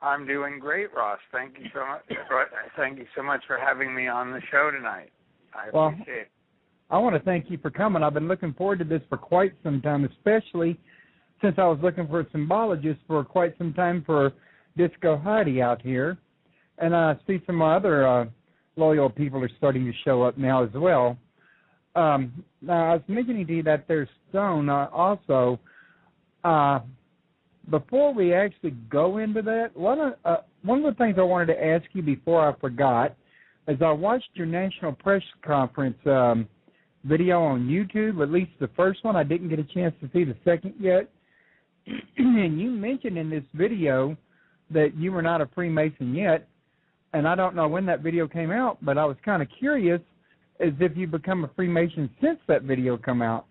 I'm doing great, Ross. Thank you so much. Thank you so much for having me on the show tonight. I appreciate it. I want to thank you for coming. I've been looking forward to this for quite some time, especially since I was looking for a symbologist for quite some time for Disco Heidi out here. And I see some other loyal people are starting to show up now as well. Now, I was mentioning to you that there's Stone also. Before we actually go into that, one of the things I wanted to ask you before I forgot is I watched your National Press Conference video on YouTube, at least the first one. I didn't get a chance to see the second yet. And you mentioned in this video that you were not a Freemason yet, and I don't know when that video came out, but I was kind of curious as if you've become a Freemason since that video come out.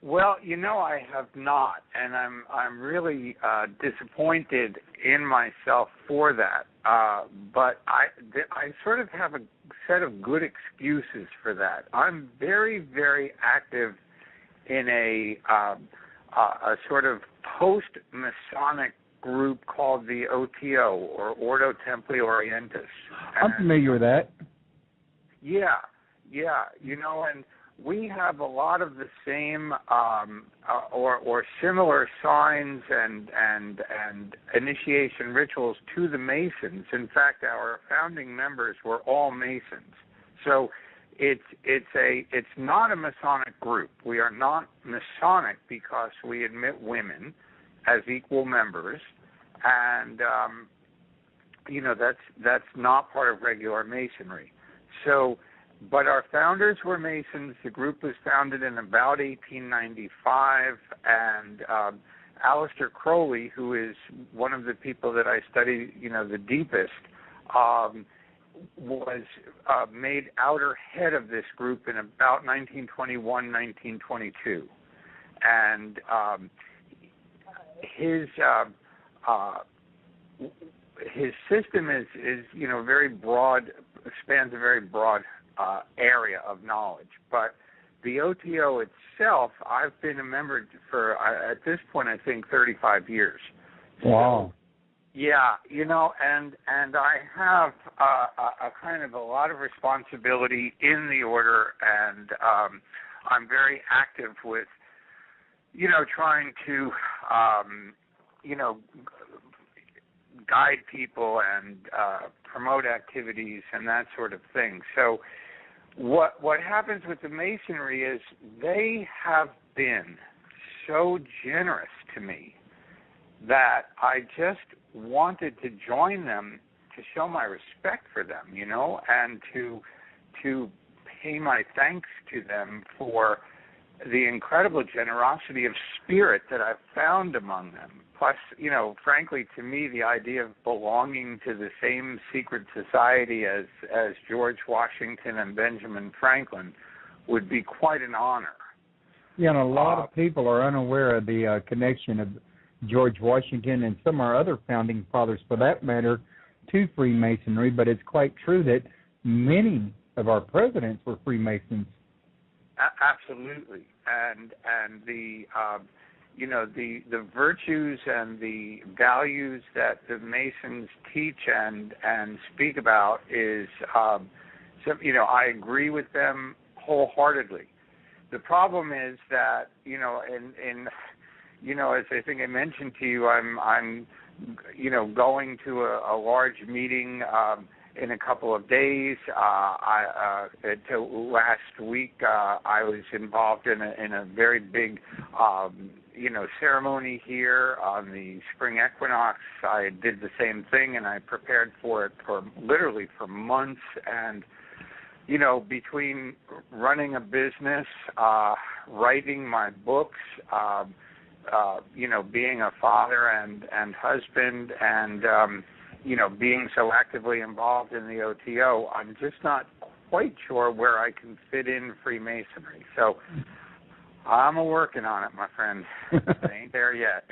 Well, I have not, and I'm really disappointed in myself for that. But I sort of have a set of good excuses for that. I'm very, very active in a sort of post-Masonic group called the O.T.O, or Ordo Templi Orientis. I'm familiar with that. Yeah, and we have a lot of the same or similar signs and initiation rituals to the Masons. In fact, our founding members were all Masons. So it's not a Masonic group. We are not Masonic because we admit women as equal members, and that's not part of regular Masonry. So. But our founders were Masons. The group was founded in about 1895, and Aleister Crowley, who is one of the people that I study, the deepest, was made outer head of this group in about 1921, 1922. And his system is very broad, spans a very broad area of knowledge. But the O.T.O itself, I've been a member for, at this point, I think 35 years. Wow. So, yeah, and I have a kind of a lot of responsibility in the order, and I'm very active with, trying to, guide people and promote activities and that sort of thing. So what happens with the Masonry is they have been so generous to me that I just wanted to join them to show my respect for them, and to pay my thanks to them for the incredible generosity of spirit that I've found among them. Plus, frankly, to me, the idea of belonging to the same secret society as George Washington and Benjamin Franklin would be quite an honor. Yeah, and a lot of people are unaware of the connection of George Washington and some of our other founding fathers, for that matter, to Freemasonry, but it's quite true that many of our presidents were Freemasons. Absolutely, and the the virtues and the values that the Masons teach and speak about is, I agree with them wholeheartedly. The problem is that, as I think I mentioned to you, I'm going to a large meeting in a couple of days. Last week, I was involved in a very big, ceremony here on the spring equinox. I did the same thing, and I prepared for it literally for months. And between running a business, writing my books, being a father and husband, and being so actively involved in the O.T.O, I'm just not quite sure where I can fit in Freemasonry. So I'm working on it, my friend. I ain't there yet.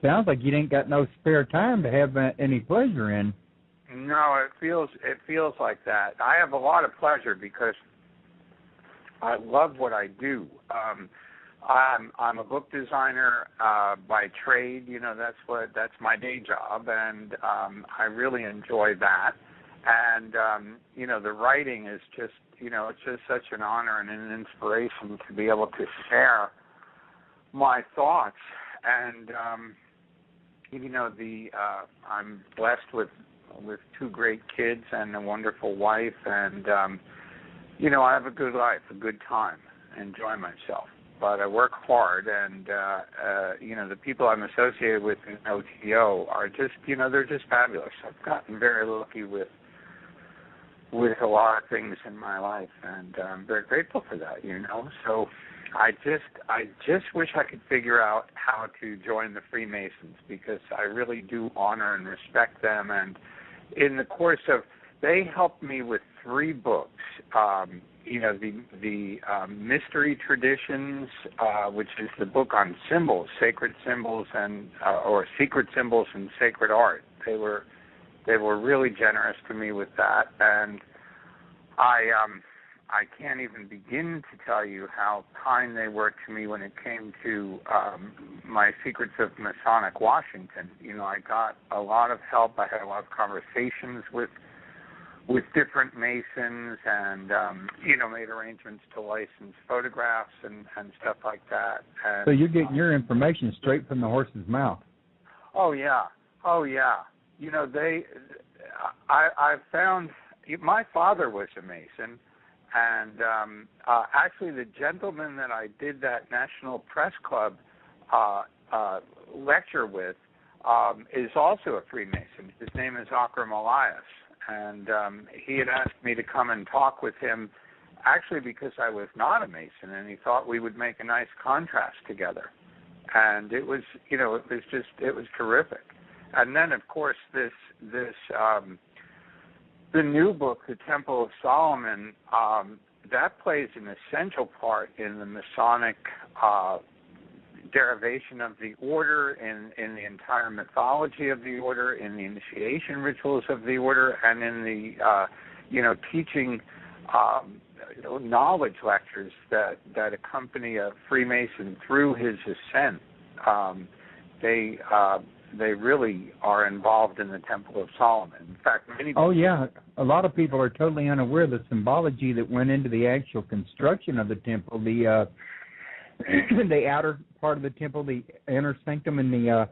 Sounds like you ain't got no spare time to have any pleasure in. No, it feels like that. I have a lot of pleasure because I love what I do. I'm a book designer by trade. That's my day job, and I really enjoy that. And the writing is just it's just such an honor and an inspiration to be able to share my thoughts. And I'm blessed with two great kids and a wonderful wife, and I have a good life, a good time, enjoy myself. But I work hard, and the people I'm associated with in O.T.O are just they're just fabulous. I've gotten very lucky with a lot of things in my life, and I'm very grateful for that. So I just wish I could figure out how to join the Freemasons, because I really do honor and respect them. And in the course of, they helped me with 3 books. The Mystery Traditions, which is the book on symbols, sacred symbols, and or secret symbols and sacred art. They were really generous to me with that, and I can't even begin to tell you how kind they were to me when it came to my Secrets of Masonic Washington. I got a lot of help. I had a lot of conversations with different Masons, and made arrangements to license photographs and stuff like that. And, so you're getting your information straight from the horse's mouth. Oh yeah. I found, my father was a Mason, and actually the gentleman that I did that National Press Club lecture with is also a Freemason. His name is Akram Elias, and he had asked me to come and talk with him, actually because I was not a Mason, and he thought we would make a nice contrast together. And it was terrific. And then, of course, the new book, The Temple of Solomon, that plays an essential part in the Masonic derivation of the order, in the entire mythology of the order, in the initiation rituals of the order, and in the teaching knowledge lectures that accompany a Freemason through his ascent. They really are involved in the Temple of Solomon. In fact, many people... Oh, yeah. A lot of people are totally unaware of the symbology that went into the actual construction of the temple. The outer part of the temple, the inner sanctum, and the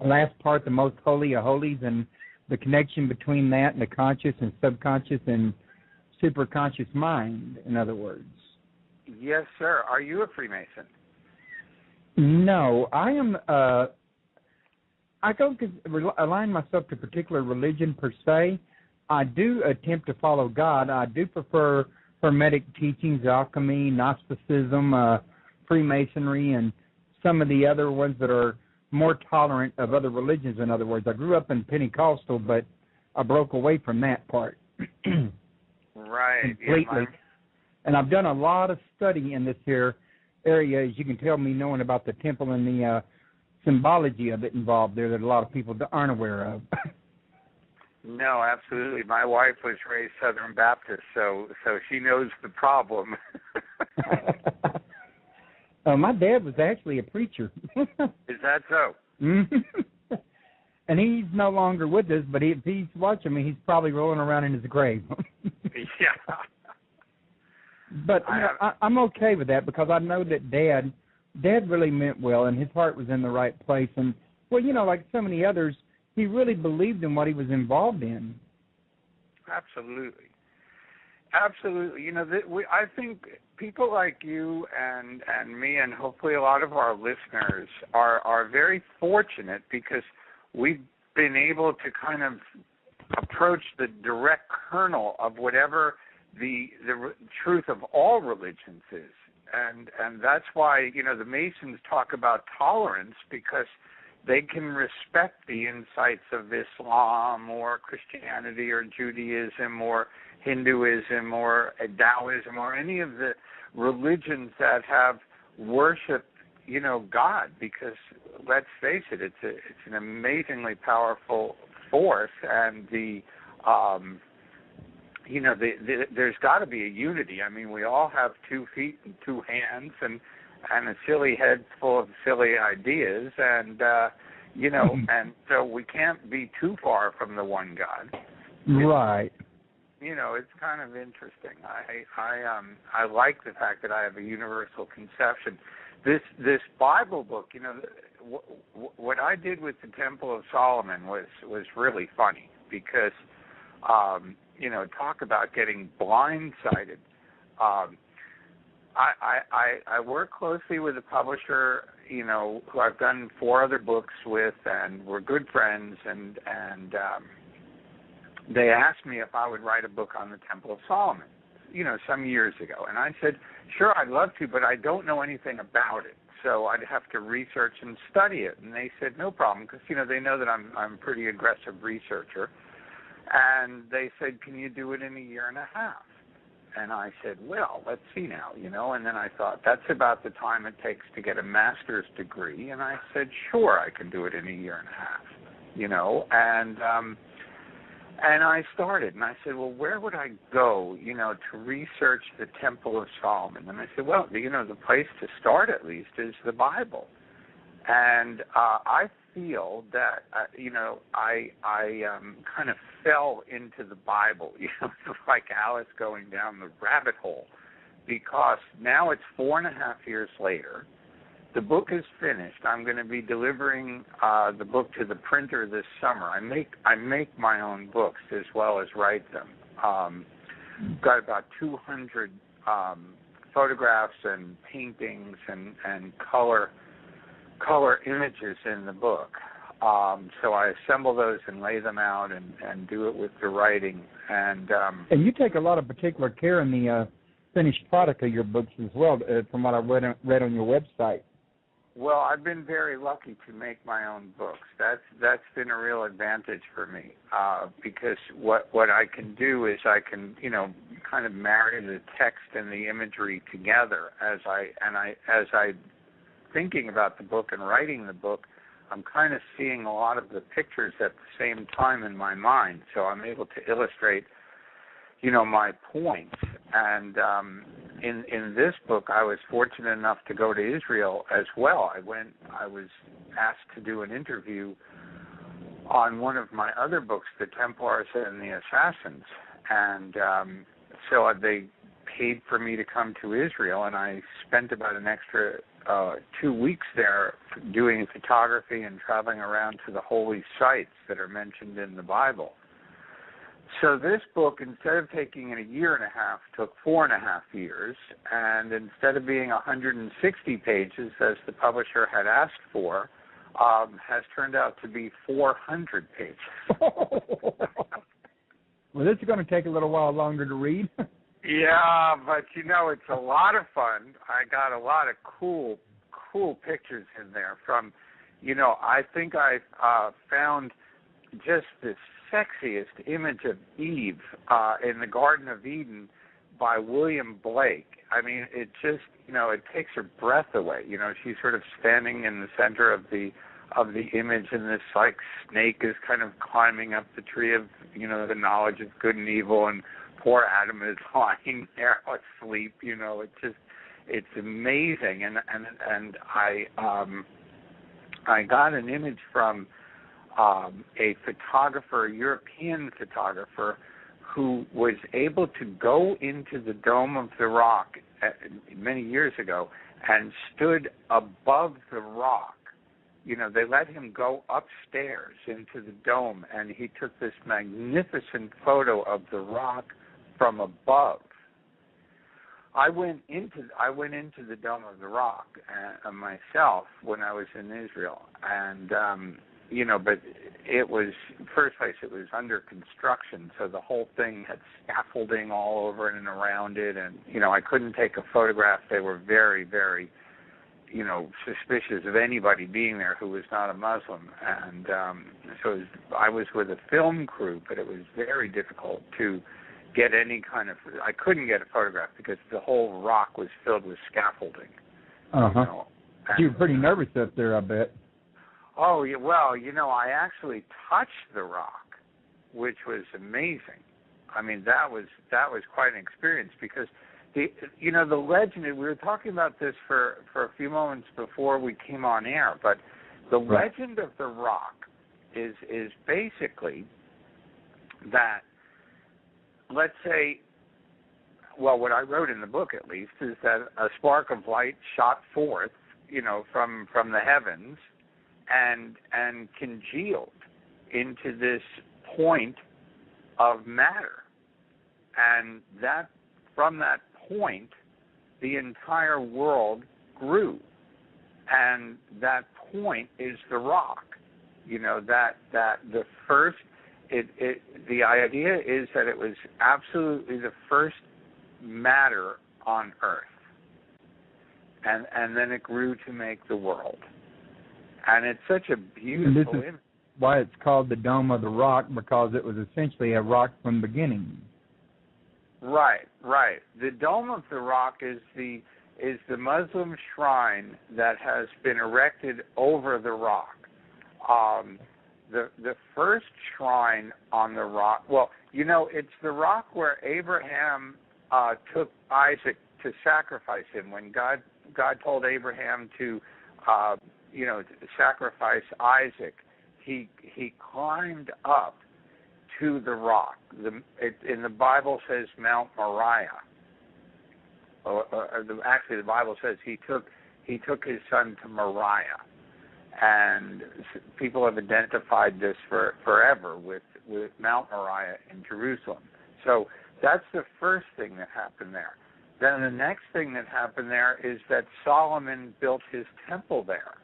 last part, the most holy of holies, and the connection between that and the conscious and subconscious and superconscious mind, in other words. Yes, sir. Are you a Freemason? No, I am... I don't align myself to a particular religion per se. I do attempt to follow God. I do prefer Hermetic teachings, alchemy, Gnosticism, Freemasonry, and some of the other ones that are more tolerant of other religions, in other words. I grew up in Pentecostal, but I broke away from that part. Right. Completely. Yeah, and I've done a lot of study in this here area, as you can tell me, knowing about the temple and the symbology of it involved there that a lot of people aren't aware of. No, absolutely. My wife was raised Southern Baptist, so she knows the problem. My dad was actually a preacher. Is that so? And he's no longer with us, but if he's watching me, he's probably rolling around in his grave. Yeah. But I'm okay with that, because I know that Dad really meant well, and his heart was in the right place. And, well, like so many others, he really believed in what he was involved in. Absolutely. I think people like you and me, and hopefully a lot of our listeners, are very fortunate, because we've been able to kind of approach the direct kernel of whatever the truth of all religions is. And that's why, the Masons talk about tolerance, because they can respect the insights of Islam or Christianity or Judaism or Hinduism or Taoism or any of the religions that have worshipped, God, because let's face it, it's an amazingly powerful force, and there's got to be a unity. I mean, we all have 2 feet and 2 hands, and a silly head full of silly ideas, and and so we can't be too far from the one God. Right. It's kind of interesting. I like the fact that I have a universal conception. This Bible book, what I did with the Temple of Solomon was really funny because, talk about getting blindsided. I work closely with a publisher, who I've done 4 other books with, and we're good friends, and they asked me if I would write a book on the Temple of Solomon, some years ago. And I said, sure, I'd love to, but I don't know anything about it. So I'd have to research and study it. And they said, no problem, because, they know that I'm a pretty aggressive researcher. And they said, can you do it in a year and a half? And I said, well, let's see now, And then I thought, that's about the time it takes to get a master's degree. And I said, sure, I can do it in a year and a half, And I started, and I said, well, where would I go, to research the Temple of Solomon? And I said, well, the place to start at least is the Bible. And I feel that, I kind of fell into the Bible. It's like Alice going down the rabbit hole, because now it's 4.5 years later. The book is finished. I'm going to be delivering the book to the printer this summer. I make my own books as well as write them. Got about 200 photographs and paintings and color images in the book. So I assemble those and lay them out and do it with the writing. And you take a lot of particular care in the finished product of your books as well, from what I read on your website. Well, I've been very lucky to make my own books. That's been a real advantage for me, because what I can do is I can kind of marry the text and the imagery together as I thinking about the book and writing the book. I'm kind of seeing a lot of the pictures at the same time in my mind, so I'm able to illustrate my points. And in this book, I was fortunate enough to go to Israel as well. I was asked to do an interview on one of my other books, The Templars and the Assassins. And so they paid for me to come to Israel, and I spent about an extra 2 weeks there doing photography and traveling around to the holy sites that are mentioned in the Bible. So this book, instead of taking it a year and a half, took 4.5 years, and instead of being 160 pages, as the publisher had asked for, has turned out to be 400 pages. Well, this is going to take a little while longer to read. Yeah, but it's a lot of fun. I got a lot of cool pictures in there from, I think I found just this sexiest image of Eve in the Garden of Eden by William Blake. I mean, it just, it takes her breath away. She's sort of standing in the center of the image, and this like snake is kind of climbing up the tree of, the knowledge of good and evil, and poor Adam is lying there asleep. It's amazing. And I got an image from a photographer, a European photographer, who was able to go into the Dome of the Rock many years ago and stood above the rock. They let him go upstairs into the dome, and he took this magnificent photo of the rock from above. I went into the Dome of the Rock myself when I was in Israel, and but it was, first place, it was under construction, so the whole thing had scaffolding all over it and around it, and, I couldn't take a photograph. They were very, very, suspicious of anybody being there who was not a Muslim, and so I was with a film crew, but it was very difficult to get any kind of, I couldn't get a photograph because the whole rock was filled with scaffolding. Uh-huh. You were pretty nervous up there, I bet. Oh, yeah, well, I actually touched the rock, which was amazing. I mean, that was quite an experience, because the legend, we were talking about this for a few moments before we came on air, but the legend of the rock is basically that, let's say, well, what I wrote in the book at least is that a spark of light shot forth, from the heavens and congealed into this point of matter. And that from that point, the entire world grew. And that point is the rock. That the first, the idea is that it was absolutely the first matter on Earth. And then it grew to make the world. And it's such a beautiful image. Why it's called the Dome of the Rock, because it was essentially a rock from the beginning. Right. The Dome of the Rock is the Muslim shrine that has been erected over the rock. The first shrine on the rock, well, it's the rock where Abraham took Isaac to sacrifice him. When God told Abraham to sacrifice Isaac, he climbed up to the rock. In the Bible says Mount Moriah. Actually, the Bible says he took his son to Moriah, and people have identified this forever with Mount Moriah in Jerusalem. So that's the first thing that happened there. Then the next thing that happened there is that Solomon built his temple there,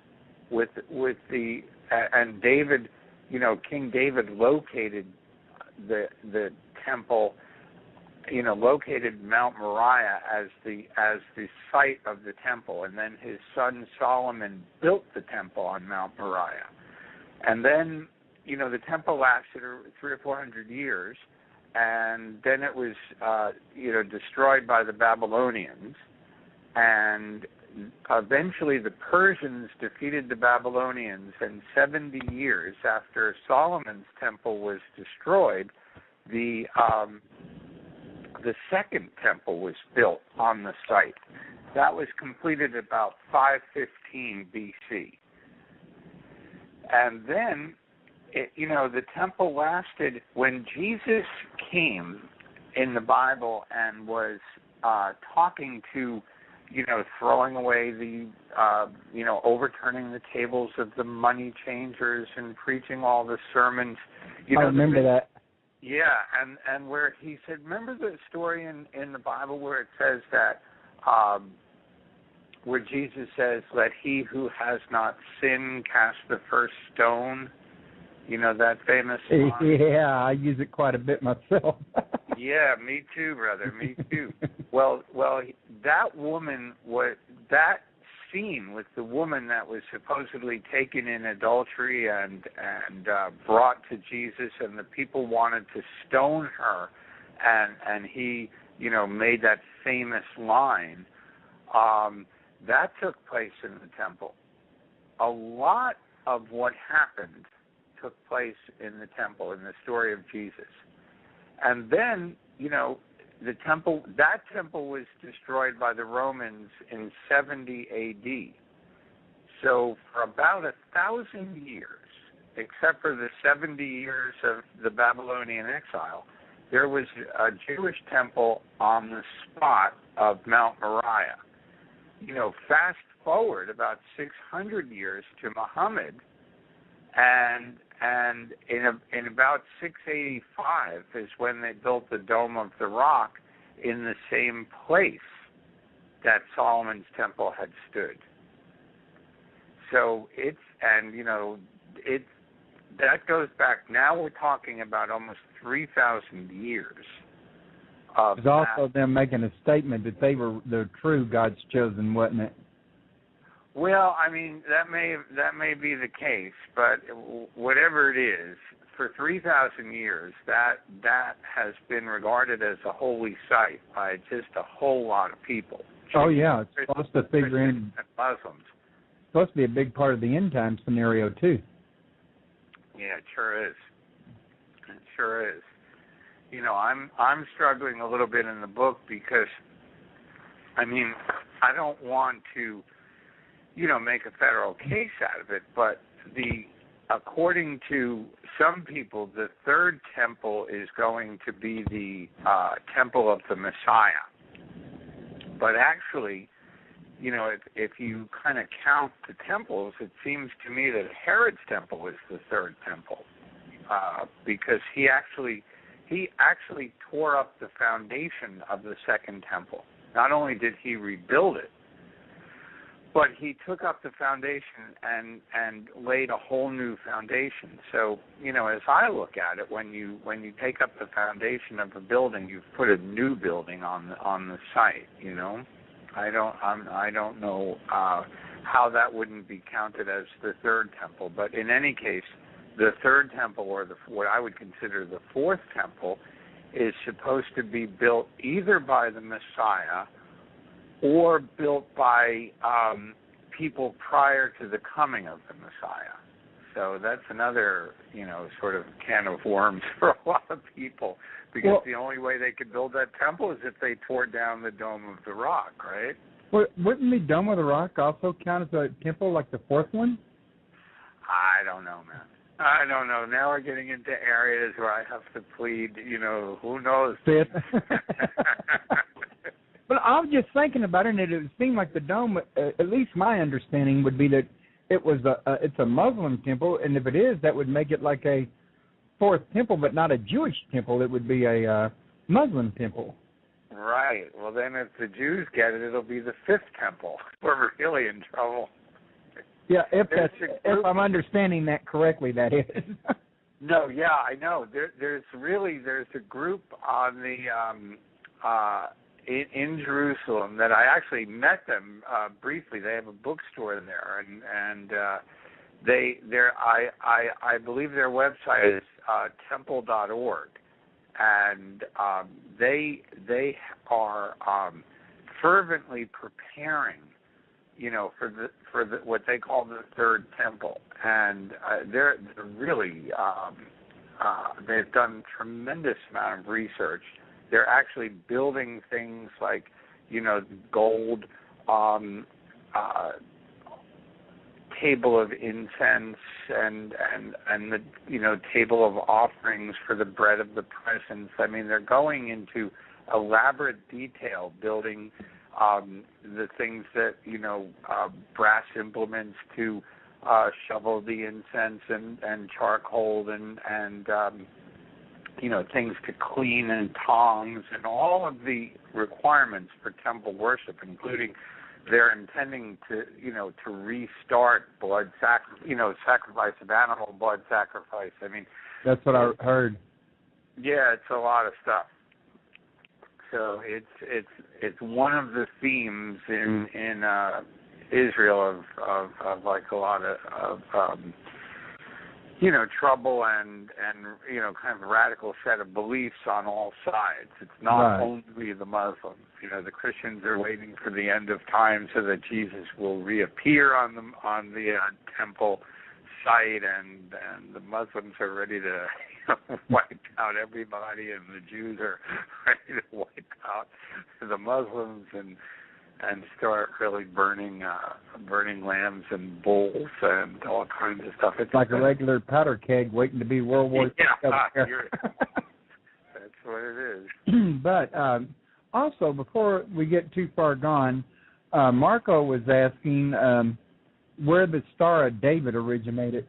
and David, King David located the temple, located Mount Moriah as the site of the temple, and then his son Solomon built the temple on Mount Moriah, and then the temple lasted 300 or 400 years, and then it was destroyed by the Babylonians, and eventually the Persians defeated the Babylonians, and 70 years after Solomon's temple was destroyed, the second temple was built on the site. That was completed about 515 BC. And then, the temple lasted. When Jesus came in the Bible and was talking to, throwing away the, overturning the tables of the money changers and preaching all the sermons. I remember that. Yeah, and where he said, remember the story in the Bible where it says that, where Jesus says, let he who has not sinned cast the first stone? That famous line? Yeah, I use it quite a bit myself. Yeah, me too, brother, me too. Well, that woman, that scene with the woman that was supposedly taken in adultery and brought to Jesus, and the people wanted to stone her, and he, made that famous line, that took place in the temple. A lot of what happened took place in the temple, in the story of Jesus. And then, that temple was destroyed by the Romans in 70 A.D. So for about 1,000 years, except for the 70 years of the Babylonian exile, there was a Jewish temple on the spot of Mount Moriah. Fast forward about 600 years to Muhammad, and in about 685 is when they built the Dome of the Rock in the same place that Solomon's temple had stood. So that goes back. Now we're talking about almost 3,000 years. It was also them making a statement that they were the true God's chosen, wasn't it? Well, I mean, that may be the case, but whatever it is, for 3,000 years, that has been regarded as a holy site by just a whole lot of people. Oh yeah, it's supposed to figure in. Muslims. It's supposed to be a big part of the end time scenario too. Yeah, it sure is. It sure is. I'm struggling a little bit in the book because I mean, I don't want to, make a federal case out of it, but according to some people, the third temple is going to be the temple of the Messiah. But actually, if you kind of count the temples, it seems to me that Herod's temple is the third temple, because he actually tore up the foundation of the second temple. Not only did he rebuild it, but he took up the foundation and laid a whole new foundation. So, as I look at it, when you take up the foundation of a building, you've put a new building on the site. I don't know how that wouldn't be counted as the third temple. But in any case, the third temple, or what I would consider the fourth temple, is supposed to be built either by the Messiah or built by people prior to the coming of the Messiah. So that's another, sort of can of worms for a lot of people, because the only way they could build that temple is if they tore down the Dome of the Rock, right? Well, wouldn't the Dome of the Rock also count as a temple like the fourth one? I don't know, man. I don't know. Now we're getting into areas where I have to plead, who knows? Fifth. But I was just thinking about it, and it seemed like the dome, at least my understanding would be that it's a Muslim temple, and if it is, that would make it like a fourth temple, but not a Jewish temple. It would be a Muslim temple. Right. Well, then if the Jews get it, it'll be the fifth temple. We're really in trouble. Yeah, if I'm understanding that correctly, that is. No, yeah, I know. There's a group on the in Jerusalem that I actually met them briefly. They have a bookstore there, and I believe their website is temple.org, and they are fervently preparing, for what they call the third temple, and they're really they've done a tremendous amount of research. They're actually building things like, gold table of incense and the table of offerings for the bread of the presence. I mean, they're going into elaborate detail, building the things that brass implements to shovel the incense and charcoal and things to clean and tongs and all of the requirements for temple worship, including they're intending to restart sacrifice of animal blood sacrifice. I mean, that's what I heard. Yeah, it's a lot of stuff. So it's one of the themes in Israel of like a lot of trouble and kind of radical set of beliefs on all sides. It's not only the Muslims. The Christians are waiting for the end of time so that Jesus will reappear on the temple site, and the Muslims are ready to wipe out everybody, and the Jews are ready to wipe out the Muslims and start really burning lambs and bulls and all kinds of stuff. It's like a regular powder keg waiting to be World War II. Yeah, that's what it is. But also, before we get too far gone, Marco was asking where the Star of David originated.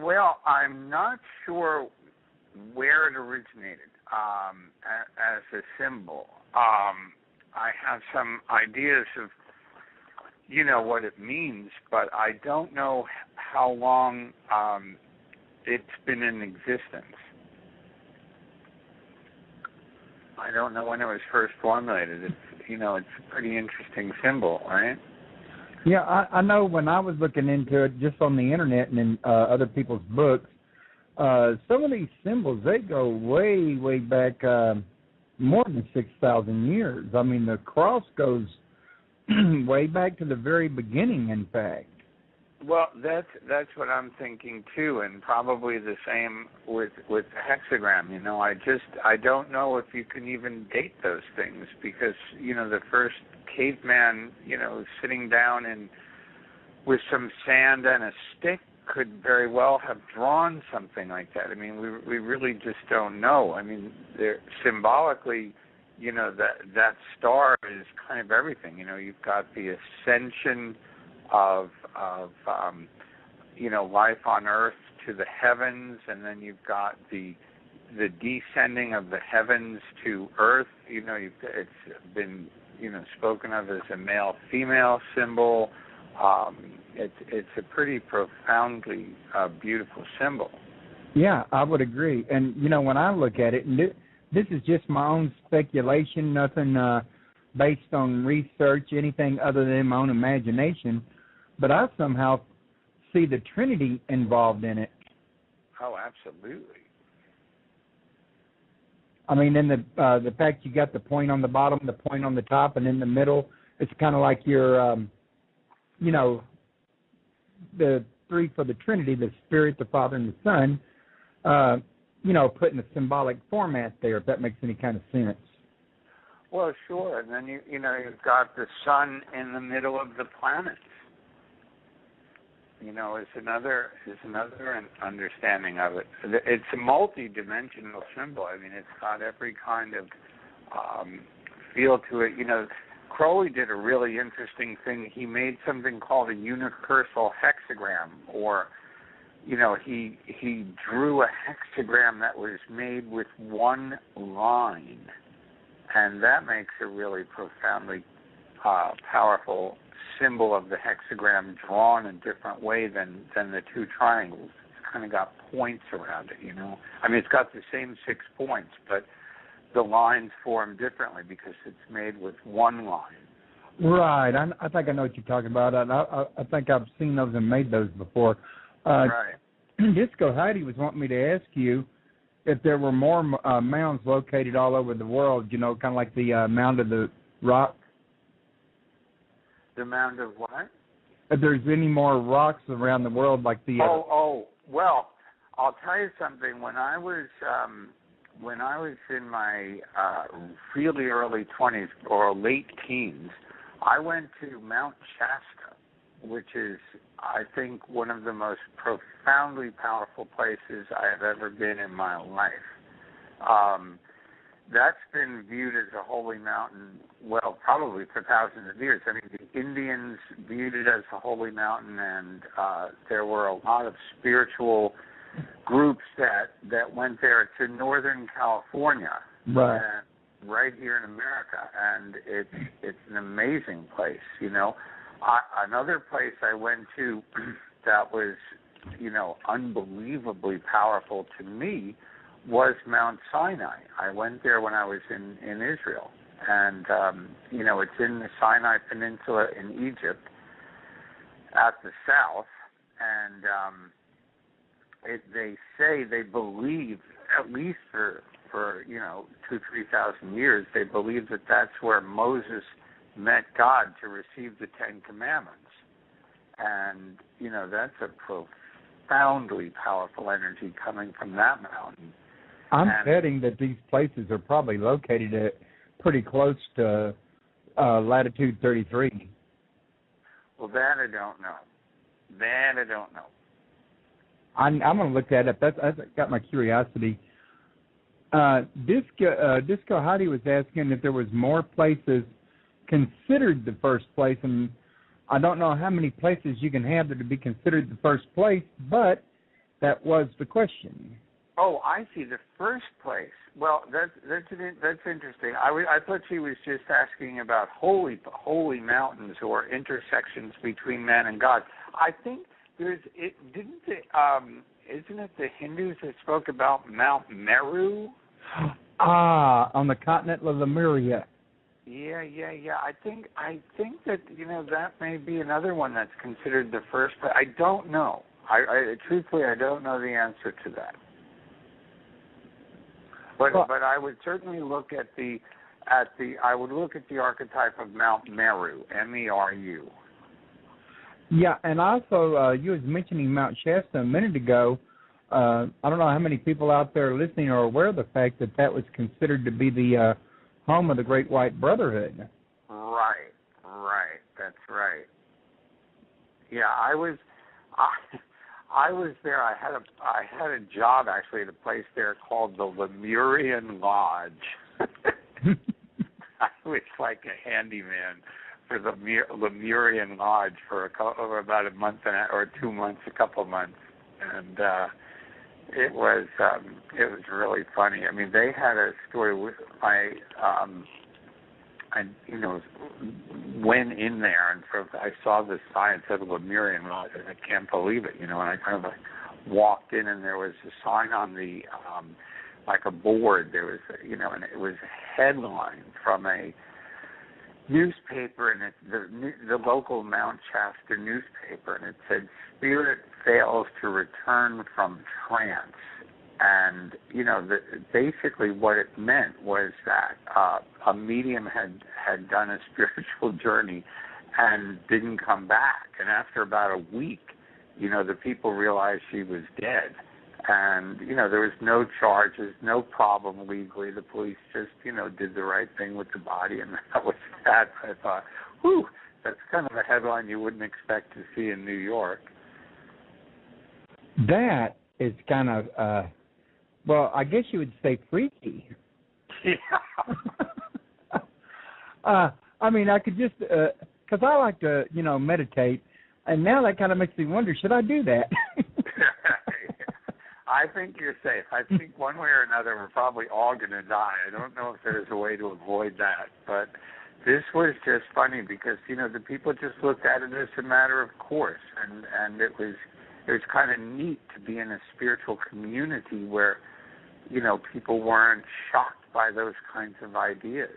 Well, I'm not sure where it originated as a symbol. I have some ideas of, what it means, but I don't know how long it's been in existence. I don't know when it was first formulated. It's a pretty interesting symbol, right? Yeah, I know when I was looking into it just on the internet and in other people's books, some of these symbols, they go way, way back, more than 6,000 years. I mean, the cross goes way back to the very beginning, in fact. Well, that's what I'm thinking too, and probably the same with the hexagram. You know, I don't know if you can even date those things because the first caveman, sitting down and with some sand and a stick could very well have drawn something like that. I mean, we really just don't know. I mean, symbolically, that star is kind of everything. You've got the ascension of life on Earth to the heavens, and then you've got the descending of the heavens to Earth. It's been spoken of as a male-female symbol. It's a pretty profoundly beautiful symbol. Yeah, I would agree. And when I look at it, and this is just my own speculation, nothing based on research, anything other than my own imagination. But I somehow see the Trinity involved in it. Oh, absolutely. I mean, in the fact you got the point on the bottom, the point on the top, and in the middle, it's kind of like your, the three for the Trinity, the Spirit, the Father, and the Son, put in a symbolic format there, if that makes any kind of sense. Well, sure. And then you've got the sun in the middle of the planets. Is another understanding of it. It's a multi-dimensional symbol. I mean, it's got every kind of feel to it. Crowley did a really interesting thing. He made something called a universal hexagram, or he drew a hexagram that was made with one line, and that makes a really profoundly powerful symbol of the hexagram drawn a different way than the two triangles. It's kind of got points around it, I mean, it's got the same 6 points, but the lines form differently because it's made with one line. Right. I think I know what you're talking about. I think I've seen those and made those before. Right. Disco Heidi was wanting me to ask you if there were more mounds located all over the world, kind of like the Mound of the Rock. The Mound of what? If there's any more rocks around the world like the... Well, I'll tell you something. When I was in my really early 20s or late teens, I went to Mount Shasta, which is, I think, one of the most profoundly powerful places I have ever been in my life. That's been viewed as a holy mountain, well, probably for thousands of years. I mean, the Indians viewed it as a holy mountain, and there were a lot of spiritual groups that went there to Northern California, right here in America, and it's an amazing place. Another place I went to that was unbelievably powerful to me was Mount Sinai. I went there when I was in Israel, and it's in the Sinai Peninsula in Egypt at the south, and they believe, at least for 2,000-3,000 years, they believe that that's where Moses met God to receive the Ten Commandments, and that's a profoundly powerful energy coming from that mountain. I'm betting that these places are probably located at pretty close to latitude 33. Well, that I don't know. I'm going to look that up. That's got my curiosity. Disco Heidi was asking if there was more places considered the first place, and I don't know how many places you can have that to be considered the first place, but that was the question. Oh, I see. The first place. Well, that's interesting. I thought she was just asking about holy mountains or intersections between man and God. I think isn't it the Hindus that spoke about Mount Meru? On the continent of Lemuria. Yeah. I think that that may be another one that's considered the first. But I don't know. Truthfully, I don't know the answer to that. But I would certainly look at the archetype of Mount Meru, Meru. Yeah, and also you was mentioning Mount Shasta a minute ago. I don't know how many people out there listening are aware of the fact that that was considered to be the home of the Great White Brotherhood. Right. That's right. Yeah, I was there. I had a job actually at a place there called the Lemurian Lodge. I was like a handyman for the Lemurian Lodge for about a month or 2 months, a couple of months, and it was really funny. I mean, they had a story with I went in there and sort of I saw the sign that said Lemurian Lodge, and I can't believe it, and I kind of like walked in and there was a sign on the like a board. There was and it was a headline from a newspaper, and the local Mount Shasta newspaper, and it said spirit fails to return from trance. And basically what it meant was that a medium had done a spiritual journey and didn't come back, and after about a week the people realized she was dead. And, there was no charges, no problem legally. The police just, did the right thing with the body, and that was that. I thought, whew, that's kind of a headline you wouldn't expect to see in New York. That is kind of, well, I guess you would say freaky. Yeah. I mean, I could just, because I like to, meditate, and now that kind of makes me wonder, should I do that? I think you're safe. I think one way or another we're probably all going to die. I don't know if there's a way to avoid that. But this was just funny because, the people just looked at it as a matter of course. And it was kind of neat to be in a spiritual community where, people weren't shocked by those kinds of ideas,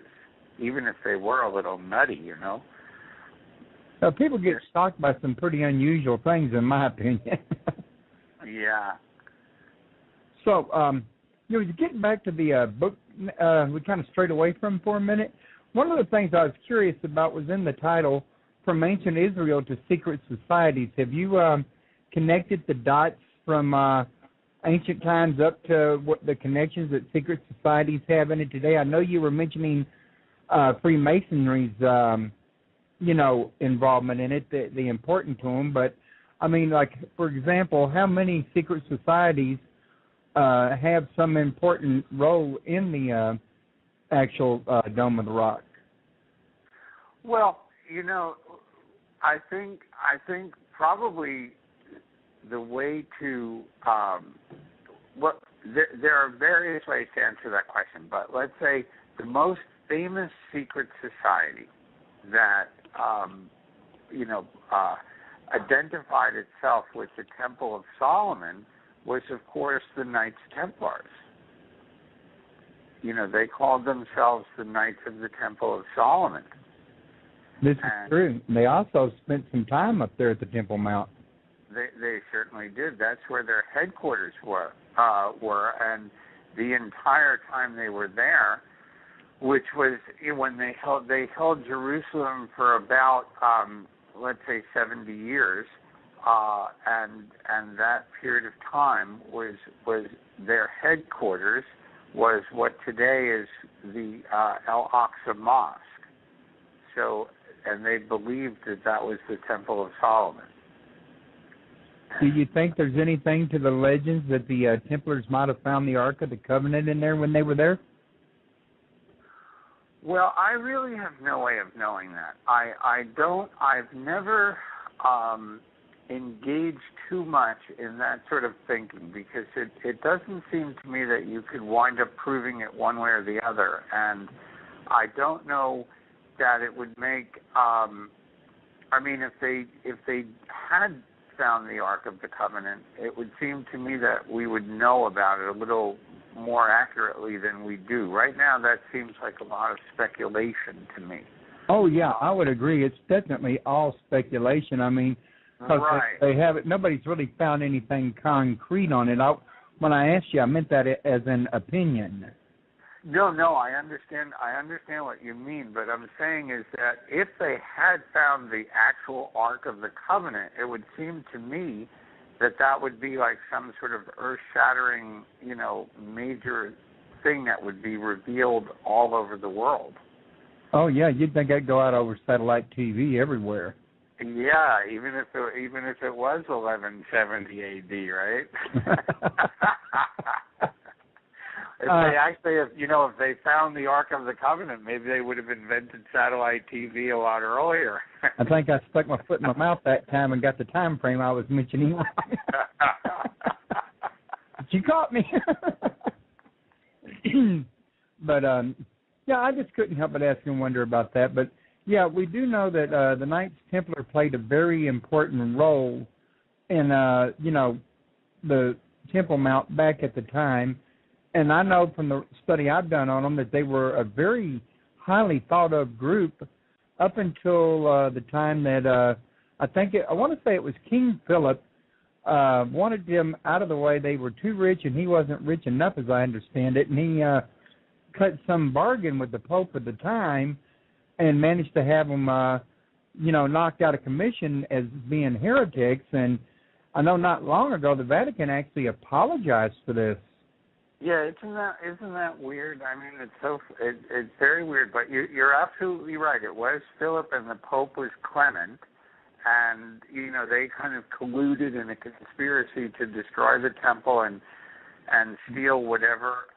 even if they were a little nutty, People get shocked by some pretty unusual things, in my opinion. Yeah. So, getting back to the book, we kind of strayed away from for a minute. One of the things I was curious about was in the title, From Ancient Israel to Secret Societies. Have you connected the dots from ancient times up to what the connections that secret societies have in it today? I know you were mentioning Freemasonry's, involvement in it, the important to them. But, I mean, like, for example, how many secret societies have some important role in the actual Dome of the Rock? Well, I think probably the way to there are various ways to answer that question, but let's say the most famous secret society that identified itself with the Temple of Solomon was, of course, the Knights Templars. They called themselves the Knights of the Temple of Solomon. This is true. They also spent some time up there at the Temple Mount. They certainly did. That's where their headquarters were, and the entire time they were there, which was when they held Jerusalem for about let's say 70 years. And that period of time was their headquarters was what today is the Al-Aqsa Mosque. So, and they believed that was the Temple of Solomon. Do you think there's anything to the legends that the Templars might have found the Ark of the Covenant in there when they were there? Well, I really have no way of knowing that. I've never engaged too much in that sort of thinking because it doesn't seem to me that you could wind up proving it one way or the other. And I don't know that it would make, if they had found the Ark of the Covenant, it would seem to me that we would know about it a little more accurately than we do. Right now, that seems like a lot of speculation to me. Oh, yeah, I would agree. It's definitely all speculation. I mean, right. They haven't, nobody's really found anything concrete on it. When I asked you, I meant that as an opinion. No, I understand what you mean, but I'm saying is that if they had found the actual Ark of the Covenant, it would seem to me that would be like some sort of earth-shattering, major thing that would be revealed all over the world. Oh yeah, you'd think I'd go out over satellite TV everywhere. Yeah, even if it was 1170 AD, right? If they found the Ark of the Covenant, maybe they would have invented satellite TV a lot earlier. I think I stuck my foot in my mouth that time and got the time frame I was mentioning. You caught me. But yeah, I just couldn't help but ask and wonder about that. But yeah, we do know that the Knights Templar played a very important role in the Temple Mount back at the time. And I know from the study I've done on them that they were a very highly thought of group up until the time that I want to say it was King Philip wanted them out of the way. They were too rich, and he wasn't rich enough, as I understand it. And he cut some bargain with the Pope at the time and managed to have them, knocked out of commission as being heretics. And I know not long ago the Vatican actually apologized for this. Yeah, isn't that weird? I mean, it's very weird. But you're absolutely right. It was Philip, and the Pope was Clement, and they kind of colluded in a conspiracy to destroy the temple and steal whatever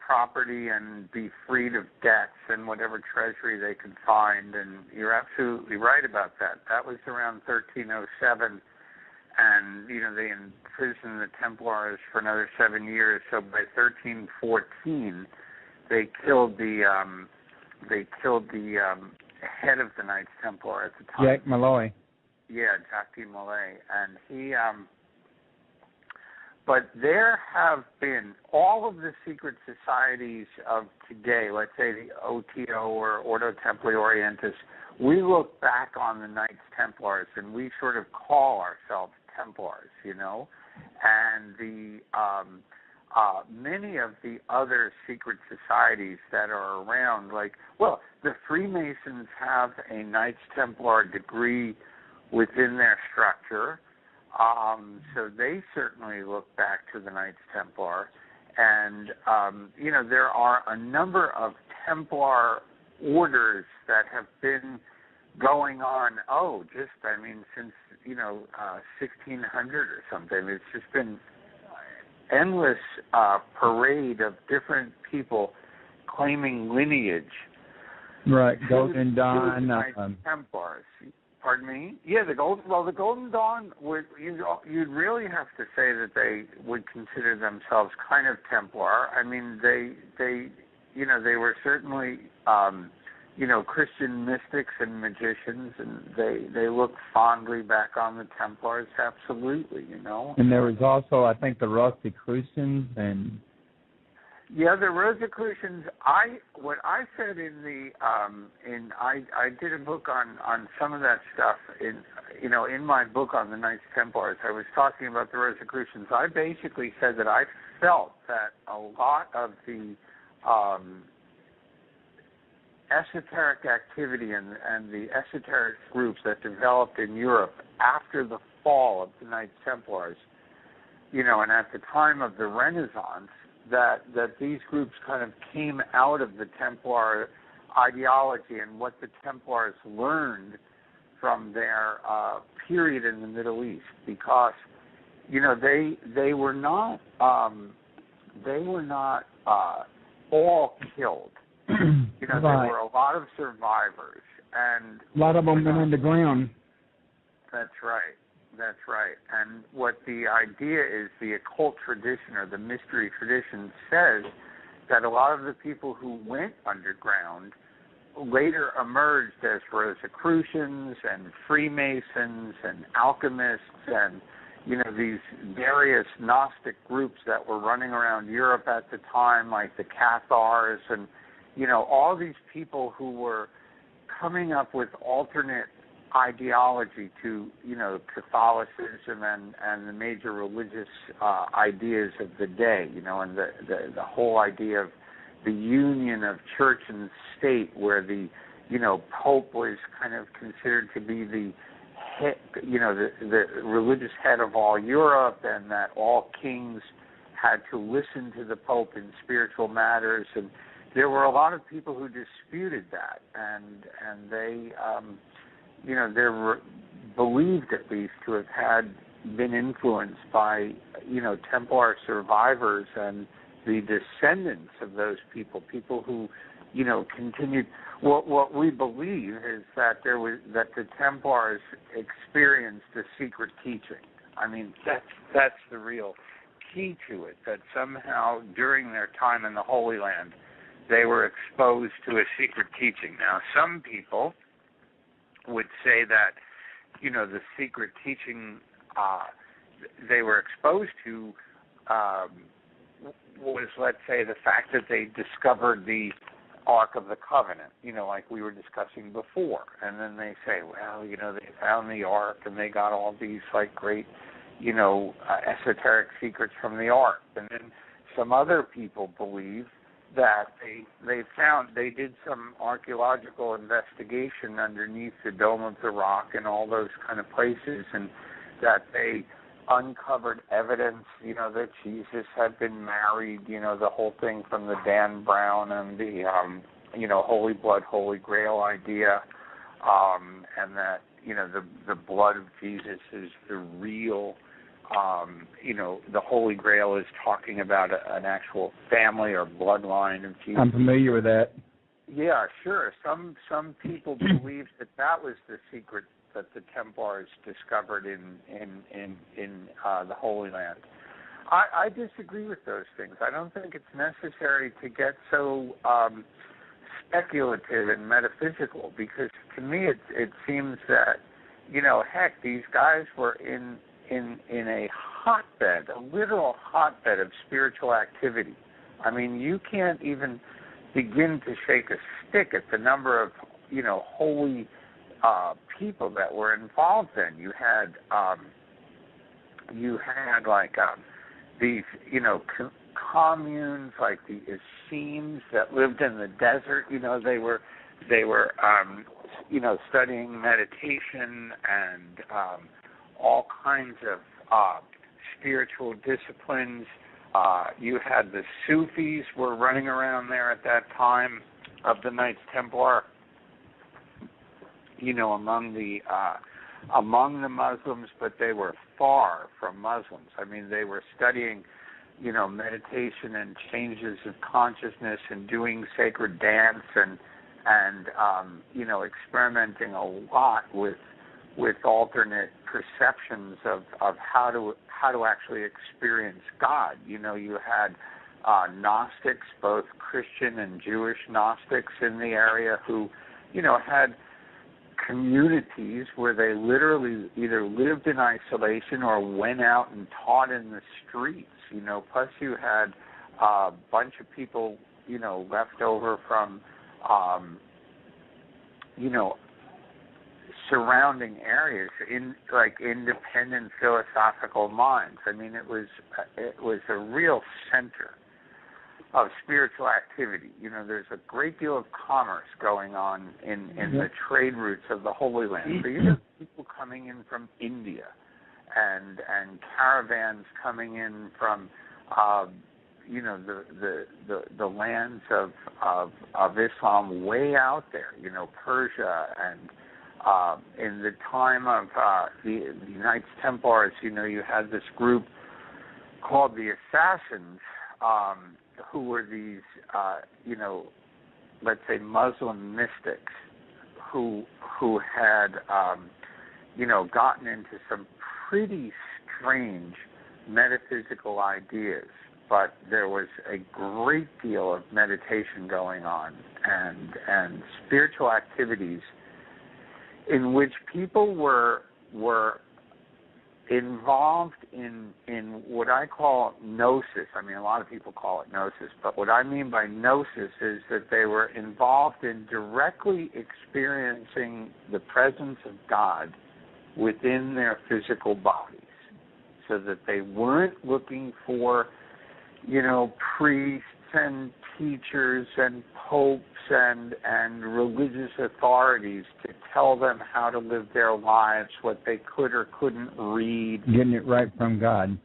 property and be freed of debts and whatever treasury they could find. And you're absolutely right about that. That was around 1307. And they imprisoned the Templars for another 7 years. So by 1314, they killed the head of the Knights Templar at the time. Jacques Malloy. Yeah, Jacques Malloy, and he. But there have been all of the secret societies of today. Let's say the O.T.O or Ordo Templi Orientis. We look back on the Knights Templars and we sort of call ourselves Templars, and the many of the other secret societies that are around, the Freemasons have a Knights Templar degree within their structure, so they certainly look back to the Knights Templar, and there are a number of Templar orders that have been going on, since, 1600 or something. It's just been endless parade of different people claiming lineage. Right, Golden Dawn. Templars. Pardon me? Yeah, the Golden Dawn, you'd really have to say that they would consider themselves kind of Templar. I mean, they were certainly Christian mystics and magicians, and they look fondly back on the Templars, absolutely, And there was also, I think, the Rosicrucians and... Yeah, the Rosicrucians. What I said I did a book on some of that stuff in my book on the Knights Templars. I was talking about the Rosicrucians. I basically said that I felt that a lot of the esoteric activity and the esoteric groups that developed in Europe after the fall of the Knights Templars, and at the time of the Renaissance, that these groups kind of came out of the Templar ideology and what the Templars learned from their period in the Middle East, because they were not all killed. There were a lot of survivors, and a lot of them went underground. That's right. And what the idea is, the occult tradition or the mystery tradition says that a lot of the people who went underground later emerged as Rosicrucians and Freemasons and alchemists and these various Gnostic groups that were running around Europe at the time, like the Cathars and all these people who were coming up with alternate ideology to Catholicism and the major religious ideas of the day, and the whole idea of the union of church and state, where the Pope was kind of considered to be the head, the religious head of all Europe, and that all kings had to listen to the Pope in spiritual matters. And there were a lot of people who disputed that, and they, they're believed at least to have been influenced by, Templar survivors and the descendants of those people who, continued. What we believe is that that the Templars experienced a secret teaching. I mean, that's the real key to it, that somehow during their time in the Holy Land, they were exposed to a secret teaching. Now, some people would say that, the secret teaching they were exposed to was, let's say, the fact that they discovered the Ark of the Covenant, like we were discussing before. And then they say, well, they found the Ark and they got all these, like, great, esoteric secrets from the Ark. And then some other people believe that they did some archaeological investigation underneath the Dome of the Rock and all those kind of places, and that they uncovered evidence, that Jesus had been married, the whole thing from the Dan Brown and the, Holy Blood, Holy Grail idea, and that, the blood of Jesus is the real, the Holy Grail is talking about an actual family or bloodline of Jesus. I'm familiar with that. Yeah, sure. Some people believe that was the secret that the Templars discovered in the Holy Land. I disagree with those things. I don't think it's necessary to get so speculative and metaphysical, because to me it seems that, heck, these guys were in a hotbed, a literal hotbed of spiritual activity. I mean, you can't even begin to shake a stick at the number of, holy people that were involved in. You had these, communes like the Essenes that lived in the desert. They were studying meditation and all kinds of spiritual disciplines. You had the Sufis were running around there at that time of the Knights Templar, among the Muslims, but they were far from Muslims. I mean, they were studying, meditation and changes of consciousness and doing sacred dance and experimenting a lot with alternate perceptions of how to actually experience God. You had Gnostics, both Christian and Jewish Gnostics in the area who, had communities where they literally either lived in isolation or went out and taught in the streets. Plus you had a bunch of people, left over from, surrounding areas in like independent philosophical minds. I mean, it was a real center of spiritual activity. There's a great deal of commerce going on in the trade routes of the Holy Land. So you have people coming in from India and caravans coming in from the lands of Islam way out there, Persia, and in the time of the Knights Templars, you had this group called the Assassins, who were these, let's say Muslim mystics who had, gotten into some pretty strange metaphysical ideas, but there was a great deal of meditation going on and spiritual activities in which people were involved in what I call gnosis. I mean, a lot of people call it gnosis, but what I mean by gnosis is that they were involved in directly experiencing the presence of God within their physical bodies, so that they weren't looking for, priests and teachers and popes and religious authorities to tell them how to live their lives, what they could or couldn't read. Getting it right from God.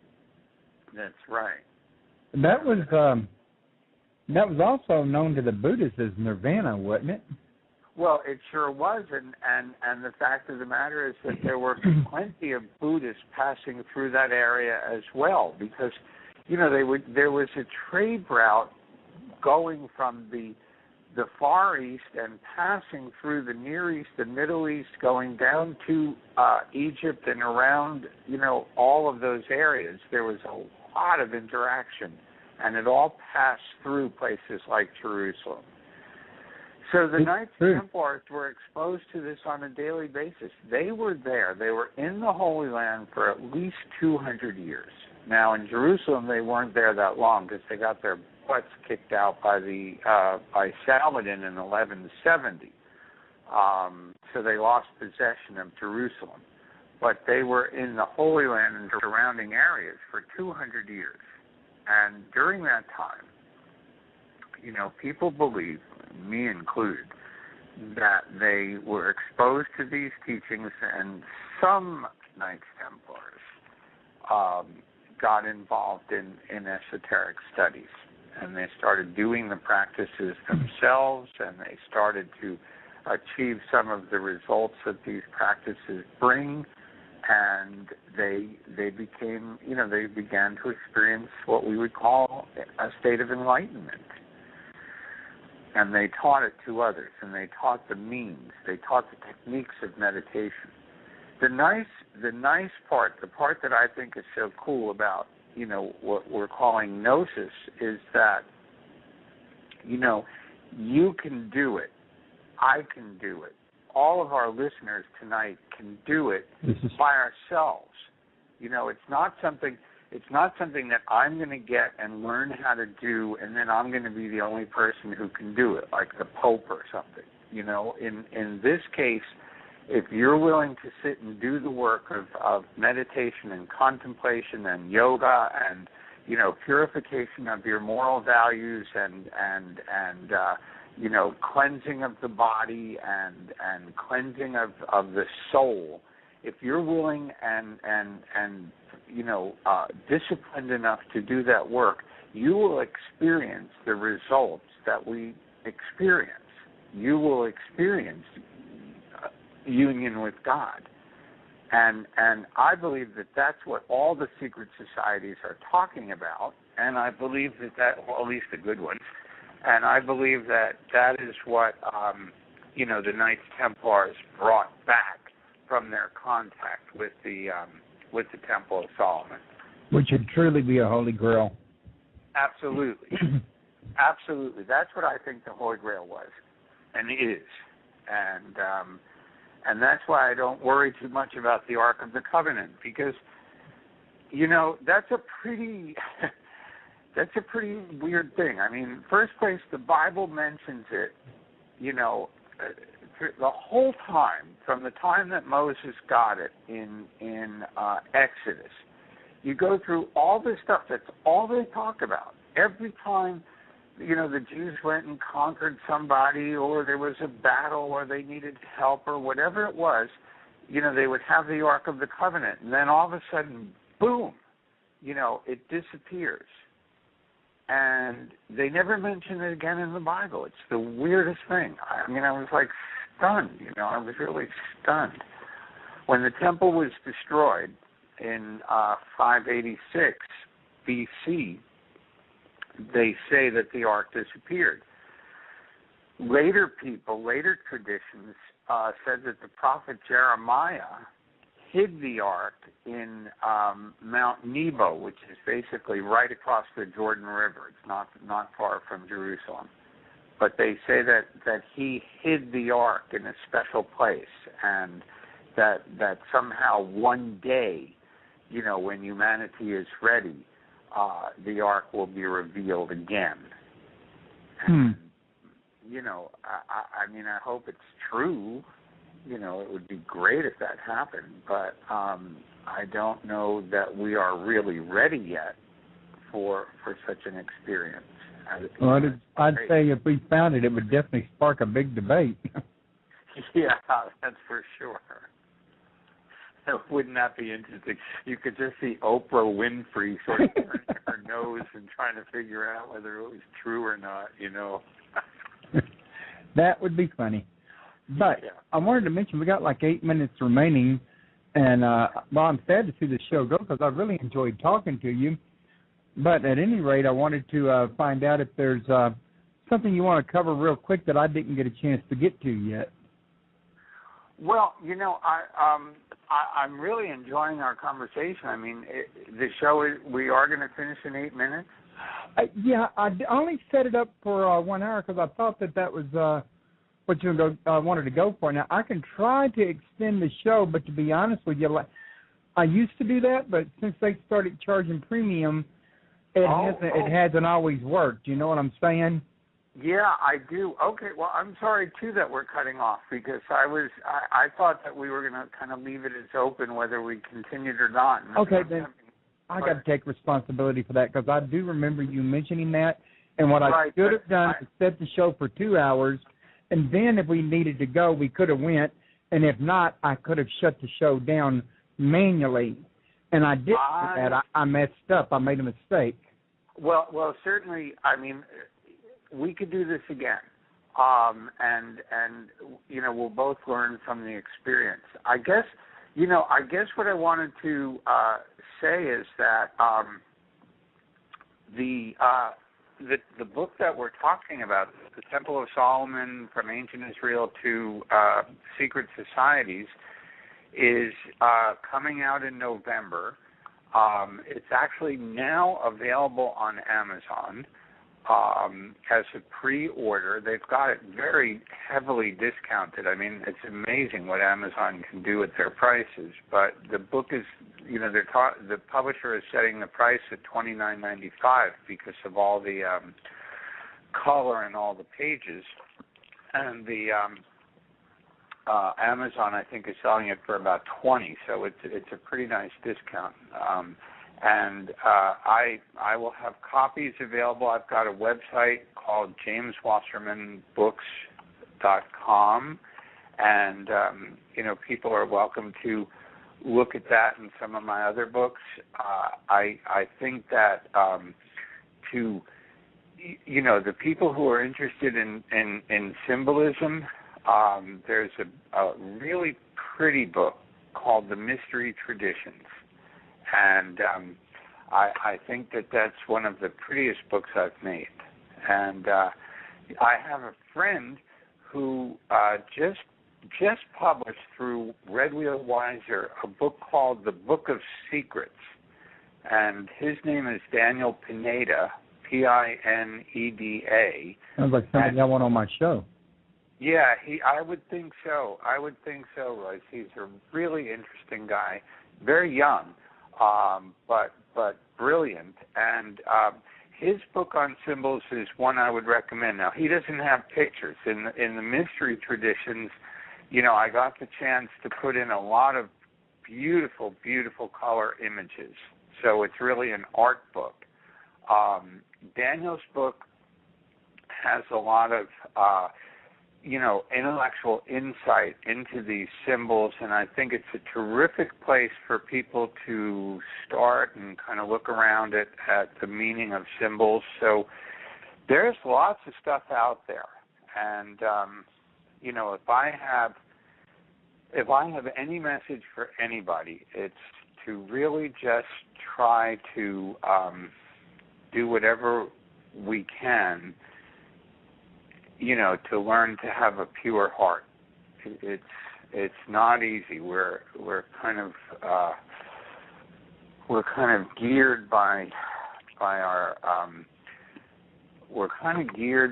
That's right. That was also known to the Buddhists as nirvana, wasn't it? Well, it sure was, and the fact of the matter is that there were plenty of Buddhists passing through that area as well, because there was a trade route going from the Far East and passing through the Near East, the Middle East, going down to Egypt and around, all of those areas. There was a lot of interaction, and it all passed through places like Jerusalem. So the Knights Templars were exposed to this on a daily basis. They were there. They were in the Holy Land for at least 200 years. Now, in Jerusalem, they weren't there that long because they got their butts kicked out by Saladin in 1170. So they lost possession of Jerusalem. But they were in the Holy Land and surrounding areas for 200 years. And during that time, people believe, me included, that they were exposed to these teachings, and some Knights Templars got involved in esoteric studies, and they started doing the practices themselves, and they started to achieve some of the results that these practices bring, and they became, they began to experience what we would call a state of enlightenment. And they taught it to others, and they taught the means, they taught the techniques of meditation. The nice part, the part that I think is so cool about, what we're calling gnosis, is that, you can do it. I can do it. All of our listeners tonight can do it by ourselves. It's not something that I'm going to get and learn how to do, and then I'm going to be the only person who can do it, like the Pope or something. In this case, if you're willing to sit and do the work of meditation and contemplation and yoga and purification of your moral values and cleansing of the body and cleansing of the soul, if you're willing and disciplined enough to do that work, you will experience the results that we experience. You will experience union with God. And I believe that that's what all the secret societies are talking about, and I believe that well, at least the good ones, and I believe that is what, the Knights Templars brought back from their contact with the Temple of Solomon. Which would truly be a Holy Grail. Absolutely. Absolutely. That's what I think the Holy Grail was, and is. And that's why I don't worry too much about the Ark of the Covenant, because, that's a pretty weird thing. I mean, first place, the Bible mentions it, the whole time, from the time that Moses got it in Exodus. You go through all this stuff. That's all they talk about. Every time, the Jews went and conquered somebody, or there was a battle, or they needed help, or whatever it was, they would have the Ark of the Covenant. And then all of a sudden, boom, it disappears. And they never mention it again in the Bible. It's the weirdest thing. I was like stunned, I was really stunned. When the temple was destroyed in 586 BC, they say that the Ark disappeared. Later traditions said that the prophet Jeremiah hid the Ark in Mount Nebo, which is basically right across the Jordan River. It's not far from Jerusalem. But they say that he hid the Ark in a special place, and that somehow one day, when humanity is ready, the Ark will be revealed again. And, I hope it's true. It would be great if that happened, but I don't know that we are really ready yet for such an experience. Well, I'd say if we found it, it would definitely spark a big debate. Yeah, that's for sure. Wouldn't that be interesting? You could just see Oprah Winfrey sort of turning her nose and trying to figure out whether it was true or not, you know. That would be funny. But yeah. I wanted to mention we got like 8 minutes remaining, and well, I'm sad to see the show go because I really enjoyed talking to you. But at any rate, I wanted to find out if there's something you want to cover real quick that I didn't get a chance to get to yet. Well, you know, I'm really enjoying our conversation. I mean, the show we are going to finish in 8 minutes. Yeah, I only set it up for 1 hour because I thought that was what you wanted to go for. Now, I can try to extend the show, but to be honest with you, I used to do that, but since they started charging premium, it hasn't always worked. You know what I'm saying? Yeah, I do. Okay, well, I'm sorry, too, that we're cutting off because I thought that we were going to kind of leave it as open whether we continued or not. Okay, then I got to take responsibility for that because I do remember you mentioning that. And what I should have done is set the show for 2 hours, and then if we needed to go, we could have went. And if not, I could have shut the show down manually. And I didn't do that. I messed up. I made a mistake. Well, certainly, I mean, we could do this again, and you know, we'll both learn from the experience. I guess what I wanted to say is that the book that we're talking about, The Temple of Solomon from Ancient Israel to Secret Societies, is coming out in November. It's actually now available on Amazon. As a pre-order. They've got it very heavily discounted. I mean, it's amazing what Amazon can do with their prices. But the book is, you know, the publisher is setting the price at $29.95 because of all the color in all the pages, and the Amazon, I think, is selling it for about $20. So it's a pretty nice discount. And I will have copies available. I've got a website called jameswassermanbooks.com, and you know, people are welcome to look at that and some of my other books. I think that to, you know, the people who are interested in symbolism, there's a really pretty book called The Mystery Traditions. And I think that that's one of the prettiest books I've made. And I have a friend who just published through Red Wheel Weiser a book called The Book of Secrets. And his name is Daniel Pineda, Pineda. Sounds like somebody I want on my show. Yeah, I would think so. Royce. He's a really interesting guy, very young. But brilliant, and his book on symbols is one I would recommend. Now, he doesn't have pictures. In the Mystery Traditions, you know, I got the chance to put in a lot of beautiful, beautiful color images. So it's really an art book. Daniel's book has a lot of you know, intellectual insight into these symbols, and I think it's a terrific place for people to start and kind of look around at the meaning of symbols. So there's lots of stuff out there, and you know, if I have any message for anybody, it's to really just try to do whatever we can, you know, to learn to have a pure heart. It's not easy. We're kind of geared by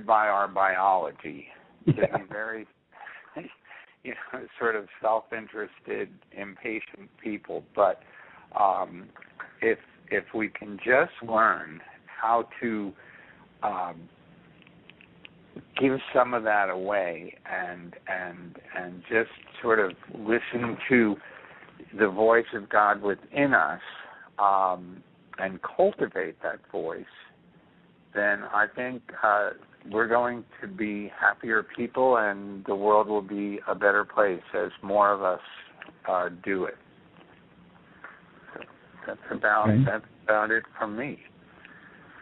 our biology to be very, you know, sort of self-interested, impatient people. But if we can just learn how to give some of that away and just sort of listen to the voice of God within us and cultivate that voice, then I think we're going to be happier people, and the world will be a better place as more of us do it. So that's about it from me.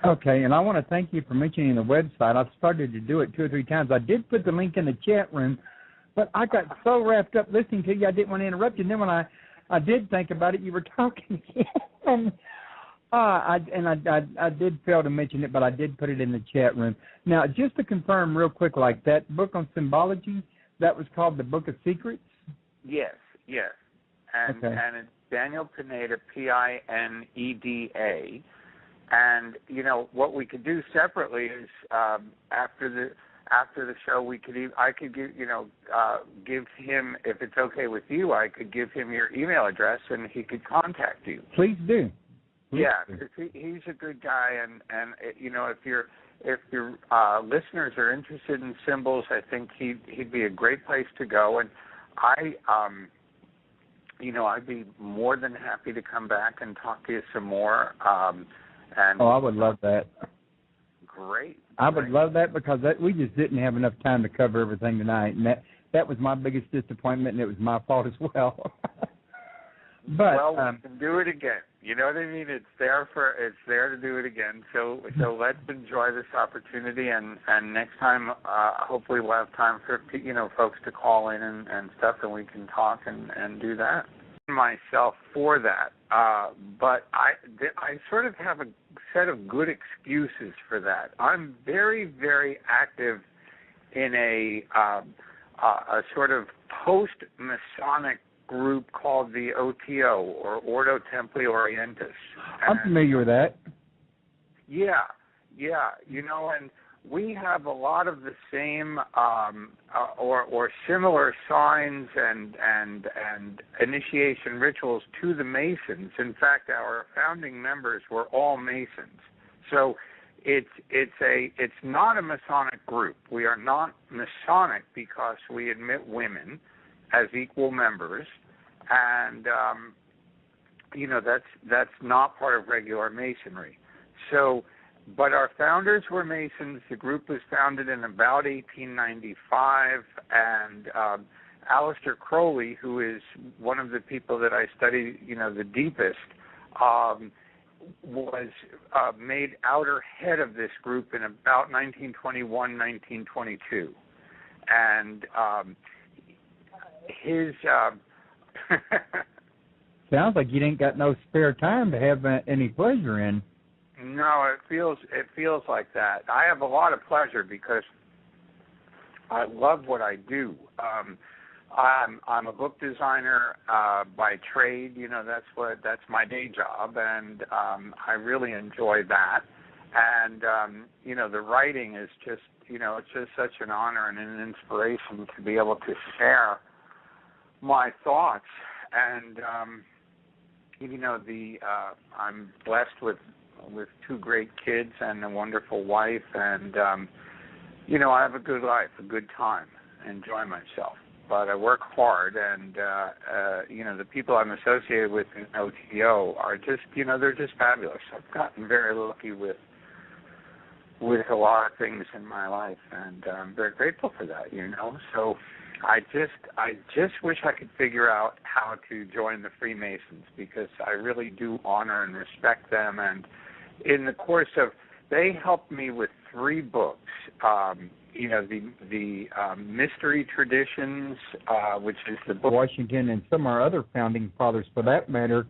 Okay, and I want to thank you for mentioning the website. I've started to do it 2 or 3 times. I did put the link in the chat room, but I got so wrapped up listening to you, I didn't want to interrupt you. And then when I did think about it, you were talking again. I did fail to mention it, but I did put it in the chat room. Now, just to confirm real quick, like that book on symbology, that was called The Book of Secrets? Yes. And it's Daniel Pineda, Pineda. And, you know, what we could do separately is after the show, I could give him, if it's okay with you, I could give him your email address and he could contact you. Please do. Yeah, because he's a good guy, and you know, if your listeners are interested in symbols, I think he'd be a great place to go. And I'd be more than happy to come back and talk to you some more. I would love that. Great. I would love that because we just didn't have enough time to cover everything tonight, and that was my biggest disappointment, and it was my fault as well. But we can do it again. You know what I mean? It's there to do it again. So let's enjoy this opportunity, and next time, hopefully we'll have time for folks to call in and stuff, and we can talk and do that. Myself for that, but I sort of have a set of good excuses for that. I'm very, very active in a sort of post-Masonic group called the O.T.O, or Ordo Templi Orientis. I'm familiar with that. Yeah, and we have a lot of the same or similar signs and initiation rituals to the Masons. In fact, our founding members were all Masons. So it's not a Masonic group. We are not Masonic because we admit women as equal members, and that's not part of regular Masonry. So, but our founders were Masons. The group was founded in about 1895, and Aleister Crowley, who is one of the people that I study, the deepest, was made outer head of this group in about 1921, 1922, and his sounds like you ain't got no spare time to have any pleasure in. No, it feels like that. I have a lot of pleasure because I love what I do. I'm a book designer by trade. That's my day job, and I really enjoy that. And the writing is just it's just such an honor and an inspiration to be able to share my thoughts. And I'm blessed with 2 great kids and a wonderful wife, and I have a good life, a good time, enjoy myself. But I work hard, and the people I'm associated with in O.T.O are just they're just fabulous. I've gotten very lucky with a lot of things in my life, and I'm very grateful for that. So I just wish I could figure out how to join the Freemasons, because I really do honor and respect them. And in the course of, they helped me with 3 books. The Mystery Traditions, which is the book Washington and some of our other founding fathers, for that matter,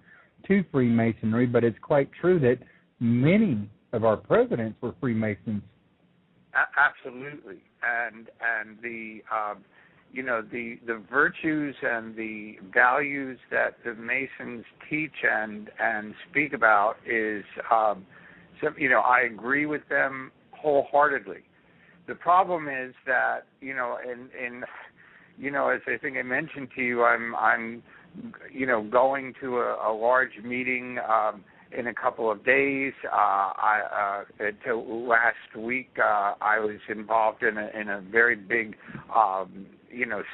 to Freemasonry. But it's quite true that many of our presidents were Freemasons. Absolutely, and the the virtues and the values that the Masons teach and speak about is, I agree with them wholeheartedly. The problem is that, as I think I mentioned to you, I'm going to a large meeting in a couple of days. Last week, I was involved in a very big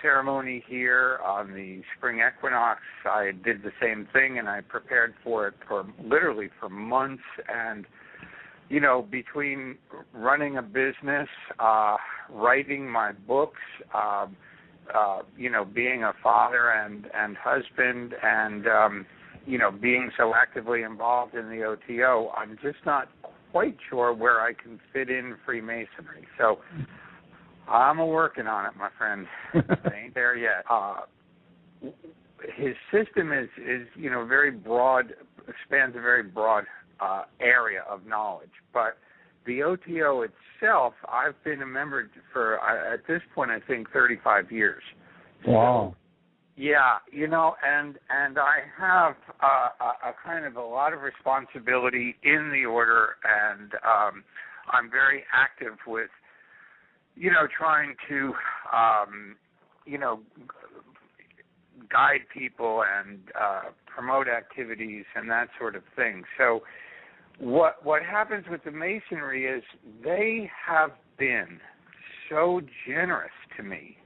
ceremony here on the spring equinox. I did the same thing, and I prepared for it for months. And between running a business, writing my books, being a father and husband, and being so actively involved in the O.T.O, I'm just not quite sure where I can fit in Freemasonry. So I'm working on it, my friend. I ain't there yet. His system is very broad, spans a very broad area of knowledge. But the O.T.O itself, I've been a member for, at this point, I think 35 years. Wow. So, yeah, and I have a kind of a lot of responsibility in the order, and I'm very active with, trying to, guide people and promote activities and that sort of thing. So what happens with the Masonry is they have been so generous to me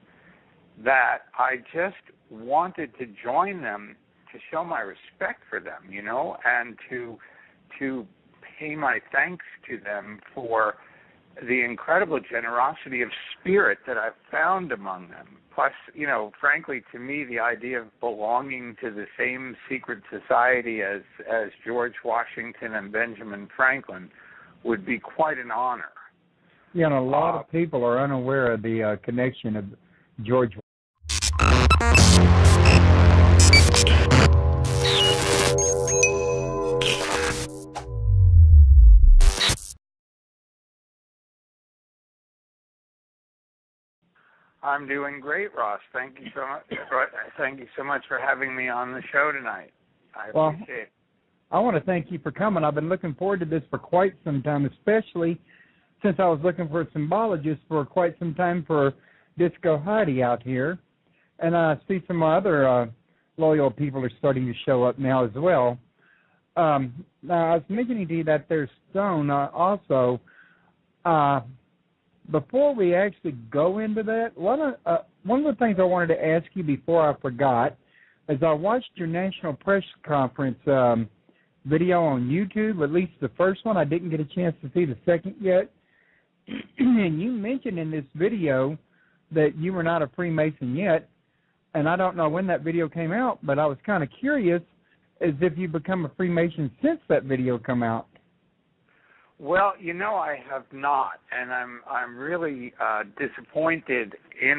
that I just wanted to join them to show my respect for them, and to pay my thanks to them for the incredible generosity of spirit that I've found among them. Plus, frankly, to me, the idea of belonging to the same secret society as George Washington and Benjamin Franklin would be quite an honor. Yeah, and a lot of people are unaware of the connection of George. I'm doing great, Ross. Thank you so much. Thank you so much for having me on the show tonight. I appreciate it. I want to thank you for coming. I've been looking forward to this for quite some time, especially since I was looking for a symbologist for quite some time for Disco Heidi out here. And I see some other loyal people are starting to show up now as well. Now, I was mentioning to you that there's Stone also. Before we actually go into that, one of the things I wanted to ask you before I forgot is I watched your National Press Conference video on YouTube, at least the first one. I didn't get a chance to see the second yet. And you mentioned in this video that you were not a Freemason yet, and I don't know when that video came out, but I was kind of curious as if you've become a Freemason since that video come out. Well, I have not, and I'm really disappointed in